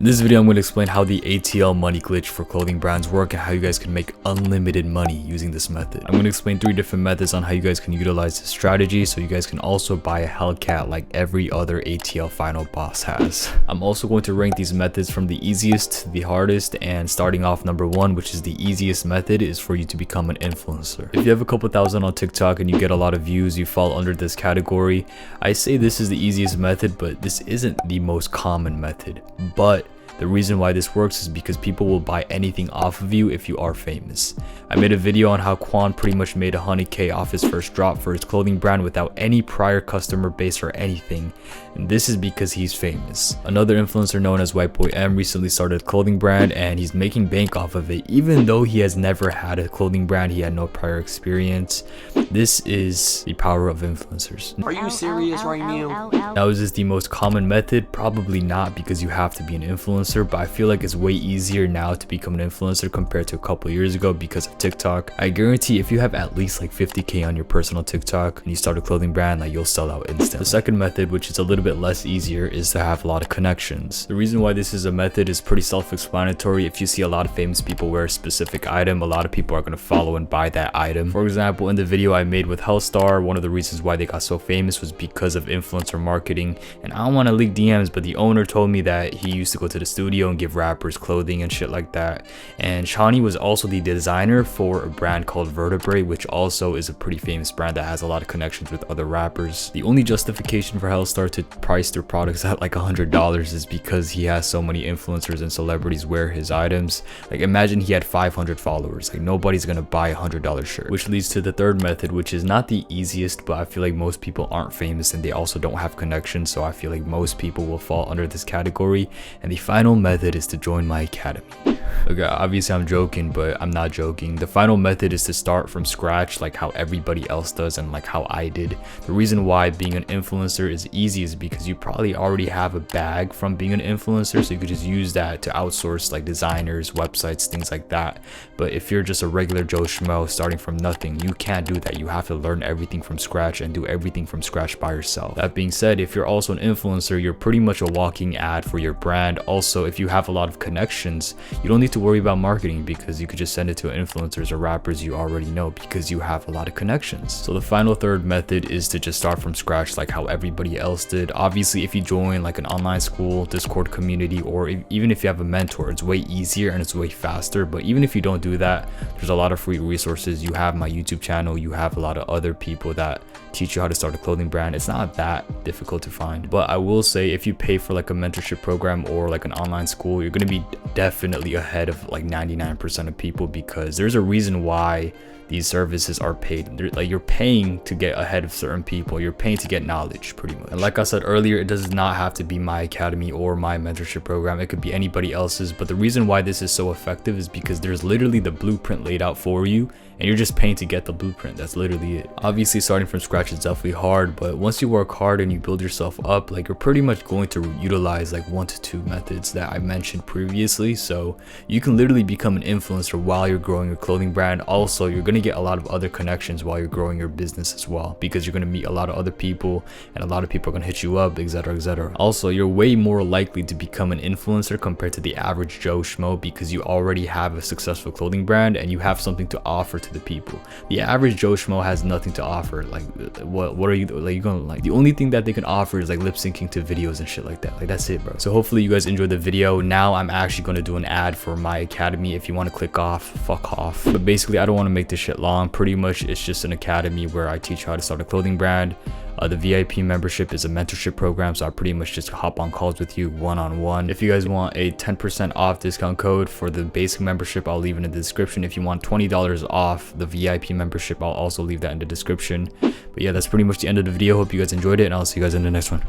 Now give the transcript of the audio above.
In this video, I'm going to explain how the ATL money glitch for clothing brands work and how you guys can make unlimited money using this method. I'm going to explain 3 different methods on how you guys can utilize this strategy so you guys can also buy a Hellcat like every other ATL final boss has. I'm also going to rank these methods from the easiest to the hardest, and starting off number 1, which is the easiest method, is for you to become an influencer. If you have a couple thousand on TikTok and you get a lot of views, you fall under this category. I say this is the easiest method, but this isn't the most common method. But the reason why this works is because people will buy anything off of you if you are famous. I made a video on how Quan pretty much made $100K off his first drop for his clothing brand without any prior customer base or anything, and this is because he's famous. Another influencer known as White Boy M recently started a clothing brand and he's making bank off of it even though he has never had a clothing brand, he had no prior experience. This is the power of influencers. Are you serious right now? Now, is this the most common method? Probably not, because you have to be an influencer, but I feel like it's way easier now to become an influencer compared to a couple years ago because of TikTok. I guarantee if you have at least like 50K on your personal TikTok and you start a clothing brand, like you'll sell out instantly. The second method, which is a little bit less easier, is to have a lot of connections. The reason why this is a method is pretty self-explanatory. If you see a lot of famous people wear a specific item, a lot of people are going to follow and buy that item. For example, in the video I made with Hellstar, one of the reasons why they got so famous was because of influencer marketing. And I don't want to leak DMs, but the owner told me that he used to go to the studio and give rappers clothing and shit like that. And Shawnee was also the designer for a brand called Vertebrae, which also is a pretty famous brand that has a lot of connections with other rappers. The only justification for Hellstar to price their products at like $100 is because he has so many influencers and celebrities wear his items. Like imagine he had 500 followers, like nobody's gonna buy a $100 shirt. Which leads to the third method, which is not the easiest, but I feel like most people aren't famous and they also don't have connections, so I feel like most people will fall under this category. And the final method is to join my academy. Okay, obviously I'm joking, but I'm not joking. The final method is to start from scratch like how everybody else does and like how I did. The reason why being an influencer is easy is because you probably already have a bag from being an influencer, so you could just use that to outsource like designers, websites, things like that. But if you're just a regular Joe Schmo starting from nothing, you can't do that. You have to learn everything from scratch and do everything from scratch by yourself. That being said, if you're also an influencer, you're pretty much a walking ad for your brand. Also, if you have a lot of connections, you don't need to worry about marketing because you could just send it to influencers or rappers you already know because you have a lot of connections. So the final third method is to just start from scratch like how everybody else did. Obviously, if you join like an online school, Discord community, or even if you have a mentor, it's way easier and it's way faster. But even if you don't do that, there's a lot of free resources. You have my YouTube channel, you have a lot of other people that teach you how to start a clothing brand. It's not that difficult to find. But I will say, if you pay for like a mentorship program or like an online school, you're going to be definitely ahead of like 99% of people, because there's a reason why these services are paid. Like you're paying to get ahead of certain people, you're paying to get knowledge pretty much. And like I said earlier, it does not have to be my academy or my mentorship program, it could be anybody else's. But the reason why this is so effective is because there's literally the blueprint laid out for you and you're just paying to get the blueprint. That's literally it. Obviously starting from scratch is definitely hard, but once you work hard and you build yourself up, like you're pretty much going to utilize like 1 to 2 methods that I mentioned previously. So you can literally become an influencer while you're growing your clothing brand. Also, you're going to get a lot of other connections while you're growing your business as well, because you're going to meet a lot of other people and a lot of people are going to hit you up, etc, etc. Also, you're way more likely to become an influencer compared to the average Joe Schmo because you already have a successful clothing brand and you have something to offer to the people. The average Joe Schmo has nothing to offer. Like what are you like, you gonna like, the only thing that they can offer is like lip syncing to videos and shit like that. Like that's it, bro. So hopefully you guys enjoyed the video. Now I'm actually going to do an ad for my academy. If you want to click off, fuck off. But basically I don't want to make this shit long. Pretty much it's just an academy where I teach how to start a clothing brand. The VIP membership is a mentorship program, so I pretty much just hop on calls with you one-on-one. If you guys want a 10% off discount code for the basic membership, I'll leave it in the description. If you want $20 off the VIP membership, I'll also leave that in the description. But yeah, that's pretty much the end of the video. Hope you guys enjoyed it, and I'll see you guys in the next one.